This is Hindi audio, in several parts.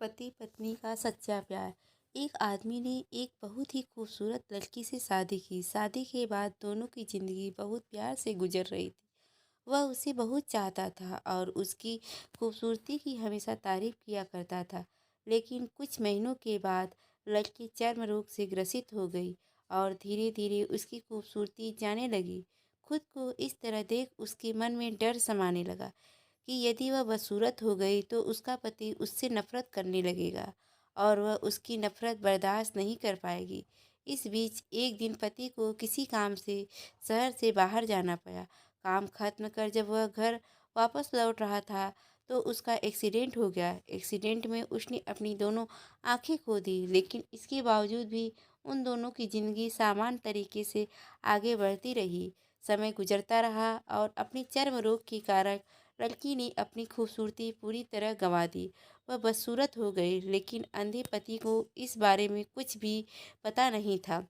पति पत्नी का सच्चा प्यार। एक आदमी ने एक बहुत ही खूबसूरत लड़की से शादी की। शादी के बाद दोनों की जिंदगी बहुत प्यार से गुजर रही थी। वह उसे बहुत चाहता था और उसकी खूबसूरती की हमेशा तारीफ किया करता था। लेकिन कुछ महीनों के बाद लड़की चर्म रोग से ग्रसित हो गई और धीरे धीरे उसकी खूबसूरती जाने लगी। खुद को इस तरह देख उसके मन में डर समाने लगा कि यदि वह बदसूरत हो गई तो उसका पति उससे नफरत करने लगेगा और वह उसकी नफरत बर्दाश्त नहीं कर पाएगी। इस बीच एक दिन पति को किसी काम से शहर से बाहर जाना पड़ा। काम खत्म कर जब वह घर वापस लौट रहा था तो उसका एक्सीडेंट हो गया। एक्सीडेंट में उसने अपनी दोनों आंखें खो दी, लेकिन इसके बावजूद भी उन दोनों की जिंदगी सामान्य तरीके से आगे बढ़ती रही। समय गुजरता रहा और अपनी चर्म रोग के कारण लड़की ने अपनी खूबसूरती पूरी तरह गंवा दी। वह बदसूरत हो गई, लेकिन अंधे पति को इस बारे में कुछ भी पता नहीं था।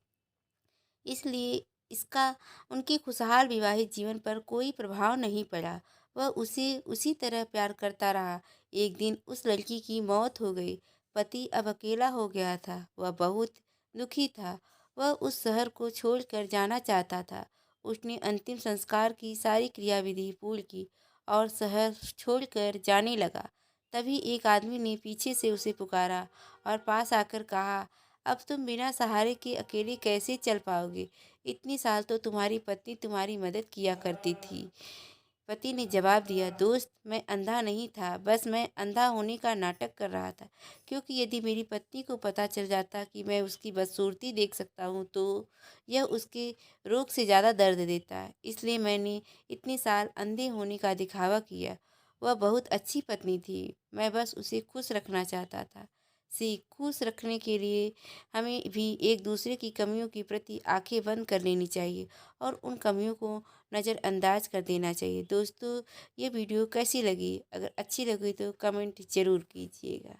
इसलिए इसका उनके खुशहाल विवाहित जीवन पर कोई प्रभाव नहीं पड़ा। वह उसे उसी तरह प्यार करता रहा। एक दिन उस लड़की की मौत हो गई। पति अब अकेला हो गया था। वह बहुत दुखी था। वह उस शहर को छोड़कर जाना चाहता था। उसने अंतिम संस्कार की सारी क्रियाविधि पूरी की और शहर छोड़कर जाने लगा। तभी एक आदमी ने पीछे से उसे पुकारा और पास आकर कहा, अब तुम बिना सहारे के अकेले कैसे चल पाओगे? इतनी साल तो तुम्हारी पत्नी तुम्हारी मदद किया करती थी। पति ने जवाब दिया, दोस्त, मैं अंधा नहीं था, बस मैं अंधा होने का नाटक कर रहा था। क्योंकि यदि मेरी पत्नी को पता चल जाता कि मैं उसकी बदसूरती देख सकता हूँ तो यह उसके रोग से ज़्यादा दर्द देता है। इसलिए मैंने इतने साल अंधे होने का दिखावा किया। वह बहुत अच्छी पत्नी थी। मैं बस उसे खुश रखना चाहता था। खुश रखने के लिए हमें भी एक दूसरे की कमियों के प्रति आंखें बंद कर लेनी चाहिए और उन कमियों को नज़रअंदाज कर देना चाहिए। दोस्तों, ये वीडियो कैसी लगी? अगर अच्छी लगी तो कमेंट ज़रूर कीजिएगा।